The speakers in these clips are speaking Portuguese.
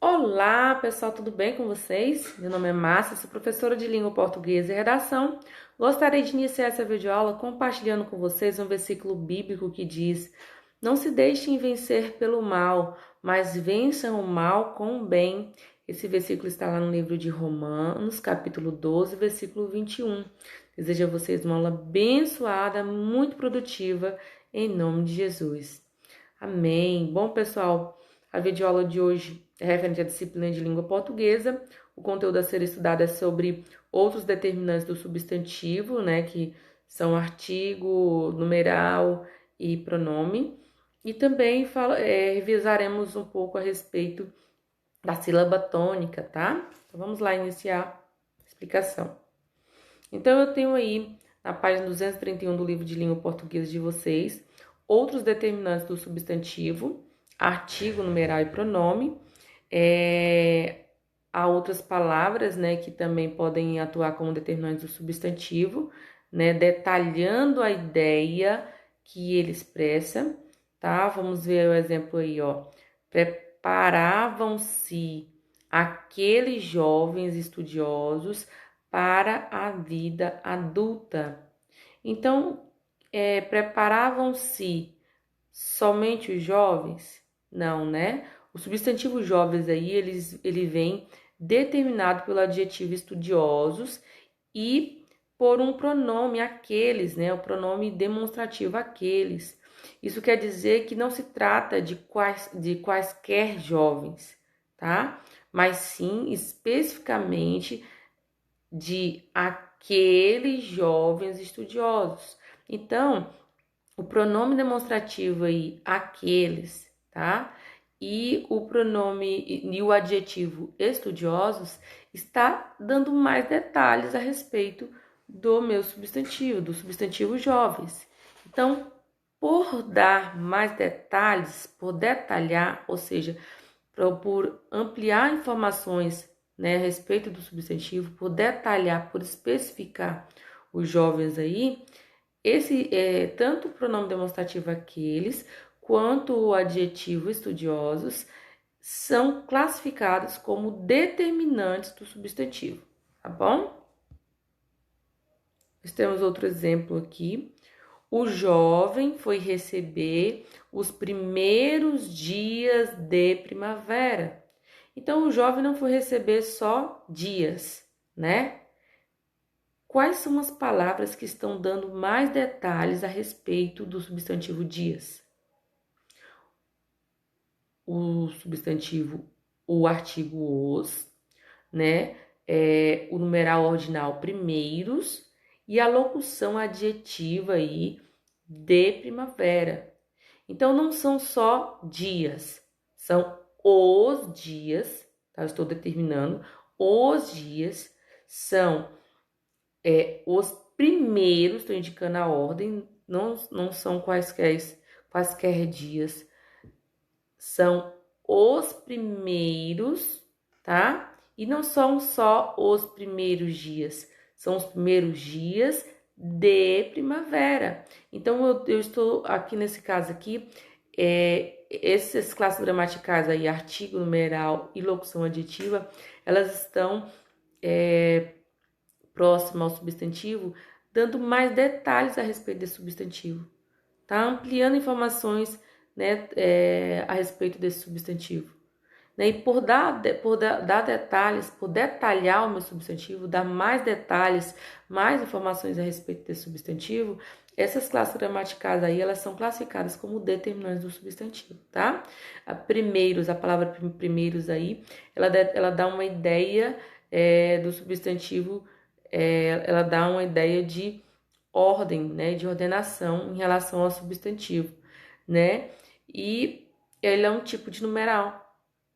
Olá, pessoal, tudo bem com vocês? Meu nome é Márcia, sou professora de língua portuguesa e redação. Gostaria de iniciar essa videoaula compartilhando com vocês um versículo bíblico que diz: Não se deixem vencer pelo mal, mas vençam o mal com o bem. Esse versículo está lá no livro de Romanos, capítulo 12, versículo 21. Desejo a vocês uma aula abençoada, muito produtiva, em nome de Jesus. Amém. Bom, pessoal, a videoaula de hoje é referente à disciplina de língua portuguesa. O conteúdo a ser estudado é sobre outros determinantes do substantivo, né, que são artigo, numeral e pronome. E também revisaremos um pouco a respeito da sílaba tônica, tá? Então vamos lá iniciar a explicação. Então eu tenho aí na página 231 do livro de língua portuguesa de vocês outros determinantes do substantivo, artigo, numeral e pronome. Há outras palavras, né, que também podem atuar como determinantes do substantivo, né, detalhando a ideia que ele expressa, tá? Vamos ver o exemplo aí, ó. Preparavam-se aqueles jovens estudiosos para a vida adulta. Então, preparavam-se somente os jovens? Não, né? O substantivo jovens aí, ele vem determinado pelo adjetivo estudiosos e por um pronome aqueles, né? O pronome demonstrativo aqueles. Isso quer dizer que não se trata de quaisquer jovens, tá? Mas sim especificamente de aqueles jovens estudiosos. Então, o pronome demonstrativo aí, aqueles, tá? E o pronome e o adjetivo estudiosos está dando mais detalhes a respeito do meu substantivo, do substantivo jovens. Então, por dar mais detalhes, por detalhar, ou seja, por ampliar informações, né, a respeito do substantivo, por detalhar, por especificar os jovens aí, tanto o pronome demonstrativo aqueles, quanto o adjetivo estudiosos são classificados como determinantes do substantivo, tá bom? Nós temos outro exemplo aqui. O jovem foi receber os primeiros dias de primavera. Então, o jovem não foi receber só dias, né? Quais são as palavras que estão dando mais detalhes a respeito do substantivo dias? O substantivo, o artigo os, né? O numeral ordinal primeiros e a locução adjetiva aí de primavera. Então, não são só dias, são os dias, tá? Eu estou determinando, os dias são os primeiros, estou indicando a ordem, não são quaisquer dias, são os primeiros, tá? E não são só os primeiros dias, são os primeiros dias de primavera. Então, eu estou aqui nesse caso aqui, essas classes gramaticais aí, artigo, numeral e locução adjetiva, elas estão próxima ao substantivo, dando mais detalhes a respeito desse substantivo, tá? Ampliando informações, né, a respeito desse substantivo. Né? E dar detalhes, por detalhar o meu substantivo, dar mais detalhes, mais informações a respeito desse substantivo, essas classes gramaticais aí, elas são classificadas como determinantes do substantivo, tá? A palavra primeiros aí, ela dá uma ideia do substantivo, ela dá uma ideia de ordem, né, de ordenação em relação ao substantivo, né? E ele é um tipo de numeral,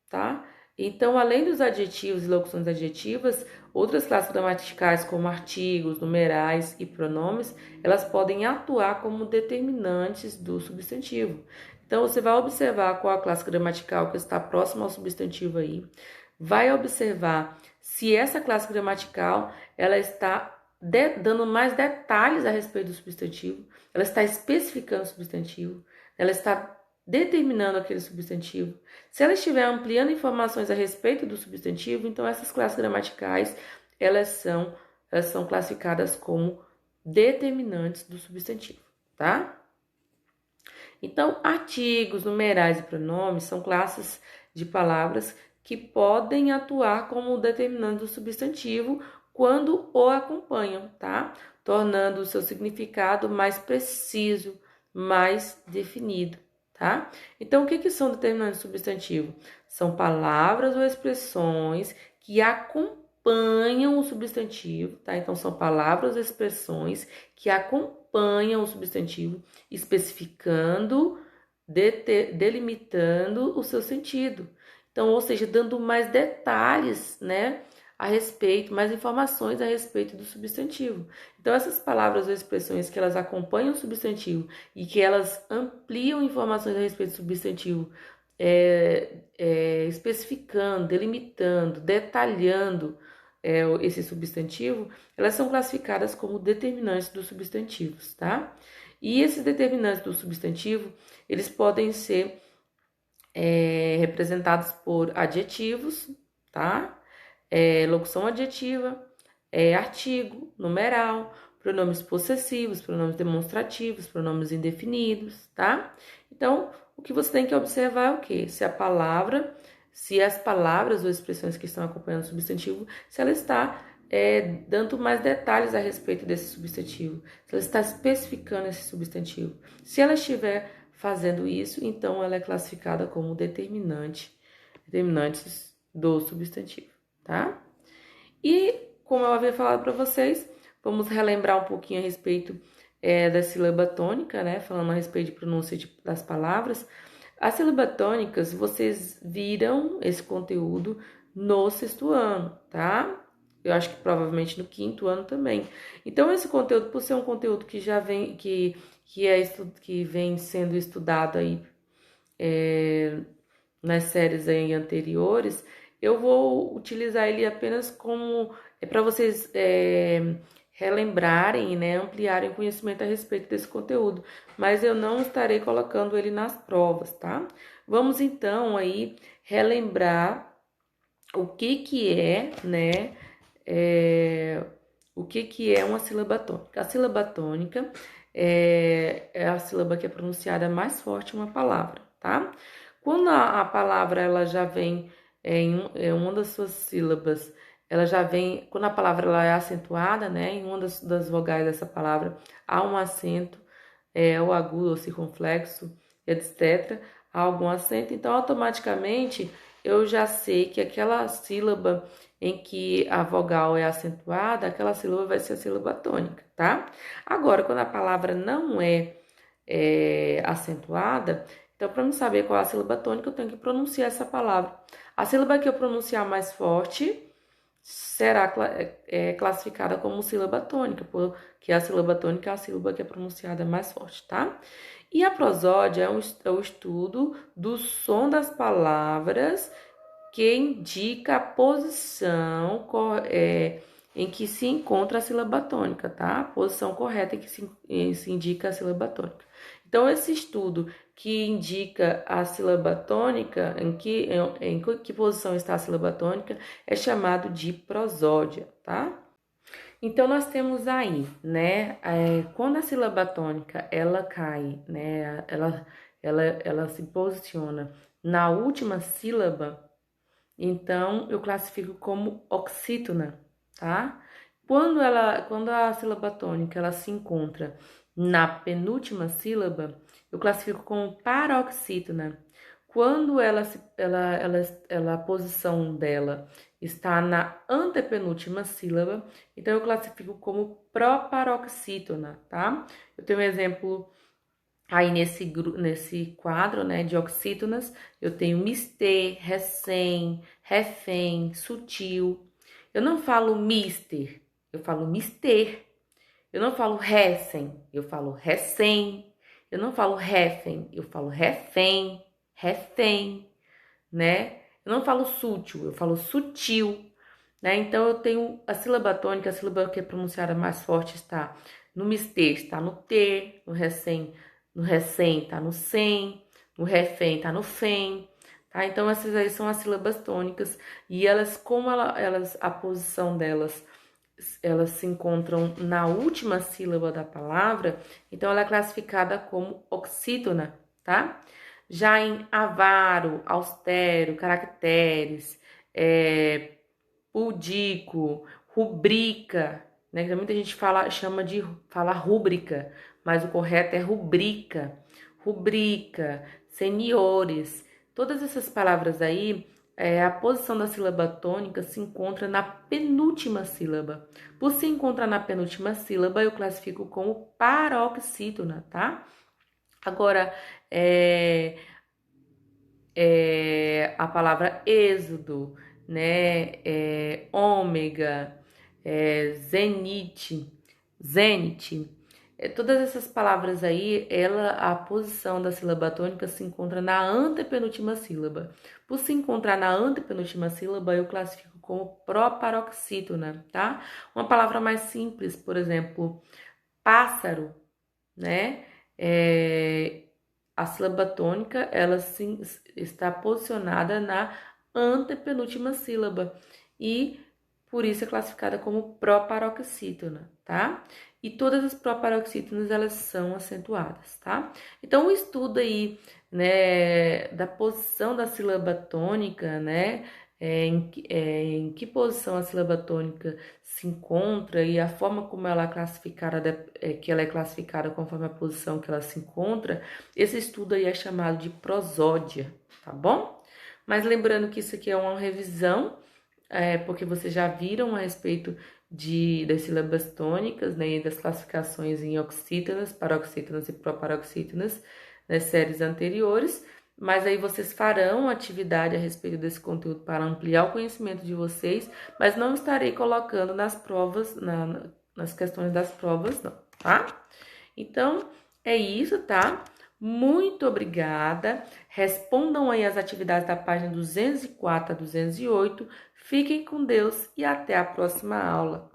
tá? Então, além dos adjetivos e locuções adjetivas, outras classes gramaticais como artigos, numerais e pronomes, elas podem atuar como determinantes do substantivo. Então, você vai observar qual a classe gramatical que está próxima ao substantivo aí, vai observar se essa classe gramatical ela está dando mais detalhes a respeito do substantivo, ela está especificando o substantivo, ela está determinando aquele substantivo. Se ela estiver ampliando informações a respeito do substantivo, então essas classes gramaticais, elas são classificadas como determinantes do substantivo, tá? Então, artigos, numerais e pronomes são classes de palavras que podem atuar como determinante do substantivo quando o acompanham, tá? Tornando o seu significado mais preciso, mais definido, tá? Então, o que são determinantes do substantivo? São palavras ou expressões que acompanham o substantivo, tá? Então, são palavras ou expressões que acompanham o substantivo, especificando, delimitando o seu sentido. Então, ou seja, dando mais detalhes, né, a respeito, mais informações a respeito do substantivo. Então, essas palavras ou expressões que elas acompanham o substantivo e que elas ampliam informações a respeito do substantivo, especificando, delimitando, detalhando esse substantivo, elas são classificadas como determinantes dos substantivos, tá? E esses determinantes do substantivo, eles podem ser representados por adjetivos, tá? Locução adjetiva, artigo, numeral, pronomes possessivos, pronomes demonstrativos, pronomes indefinidos, tá? Então, o que você tem que observar é o quê? Se as palavras ou expressões que estão acompanhando o substantivo, se ela está dando mais detalhes a respeito desse substantivo, se ela está especificando esse substantivo. Se ela estiver fazendo isso, então ela é classificada como determinantes do substantivo, tá? E, como eu havia falado para vocês, vamos relembrar um pouquinho a respeito da sílaba tônica, né? Falando a respeito de pronúncia das palavras. As sílabas tônicas, vocês viram esse conteúdo no 6º ano, tá? Eu acho que provavelmente no 5º ano também. Então, esse conteúdo, por ser um conteúdo que já vem, que vem sendo estudado aí nas séries aí anteriores, eu vou utilizar ele apenas como para vocês relembrarem, né, ampliarem o conhecimento a respeito desse conteúdo, mas eu não estarei colocando ele nas provas, tá? Vamos então aí relembrar o que é, né, o que é uma sílaba tônica. A sílaba tônica é a sílaba que é pronunciada mais forte em uma palavra, tá? Quando a palavra ela já vem em uma das suas sílabas, ela já vem, quando a palavra ela é acentuada, né, em uma das vogais dessa palavra, há um acento, ou agudo ou circunflexo, etc., há algum acento, então automaticamente eu já sei que aquela sílaba em que a vogal é acentuada, aquela sílaba vai ser a sílaba tônica, tá? Agora, quando a palavra não é acentuada, então, para me saber qual é a sílaba tônica, eu tenho que pronunciar essa palavra. A sílaba que eu pronunciar mais forte será classificada como sílaba tônica, porque a sílaba tônica é a sílaba que é pronunciada mais forte, tá? E a prosódia é o estudo do som das palavras que indica a posição em que se encontra a sílaba tônica, tá? A posição correta em que se indica a sílaba tônica. Então, esse estudo que indica a sílaba tônica, em que posição está a sílaba tônica, é chamado de prosódia, tá? Então, nós temos aí, né, quando a sílaba tônica, ela cai, né, ela se posiciona na última sílaba, então eu classifico como oxítona, tá? Quando a sílaba tônica, ela se encontra na penúltima sílaba, eu classifico como paroxítona. Quando a posição dela está na antepenúltima sílaba, então eu classifico como proparoxítona, tá? Eu tenho um exemplo aí nesse quadro, né, de oxítonas, eu tenho mister, recém, refém, sutil. Eu não falo mister, eu falo mister. Eu não falo recém, eu falo recém. Eu não falo refém, eu falo refém, refém, né? Eu não falo sutil, eu falo sutil, né? Então, eu tenho a sílaba tônica, a sílaba que é pronunciada mais forte está no mister, está no ter, no recém está no sem, O refém tá no fém, tá? Então, essas aí são as sílabas tônicas e elas, como elas, a posição delas, elas se encontram na última sílaba da palavra, então ela é classificada como oxítona, tá? Já em avaro, austero, caracteres, pudico, rubrica, né? Que muita gente fala rúbrica, mas o correto é rubrica, rubrica, seniores. Todas essas palavras aí, a posição da sílaba tônica se encontra na penúltima sílaba. Por se encontrar na penúltima sílaba, eu classifico como paroxítona, tá? Agora, a palavra êxodo, né? Ômega, zenite, zênite. Todas essas palavras aí, a posição da sílaba tônica se encontra na antepenúltima sílaba. Por se encontrar na antepenúltima sílaba, eu classifico como proparoxítona, tá? Uma palavra mais simples, por exemplo, pássaro, né? A sílaba tônica, ela sim, está posicionada na antepenúltima sílaba e por isso é classificada como proparoxítona, tá? E todas as proparoxítonas, elas são acentuadas, tá? Então, o estudo aí, né, da posição da sílaba tônica, né, em que posição a sílaba tônica se encontra e a forma como ela é classificada, que ela é classificada conforme a posição que ela se encontra, esse estudo aí é chamado de prosódia, tá bom? Mas lembrando que isso aqui é uma revisão, porque vocês já viram a respeito das sílabas tônicas, né, e das classificações em oxítonas, paroxítonas e proparoxítonas nas séries anteriores, mas aí vocês farão atividade a respeito desse conteúdo para ampliar o conhecimento de vocês, mas não estarei colocando nas provas, nas questões das provas, não, tá? Então, é isso, tá? Muito obrigada. Respondam aí as atividades da página 204 a 208. Fiquem com Deus e até a próxima aula.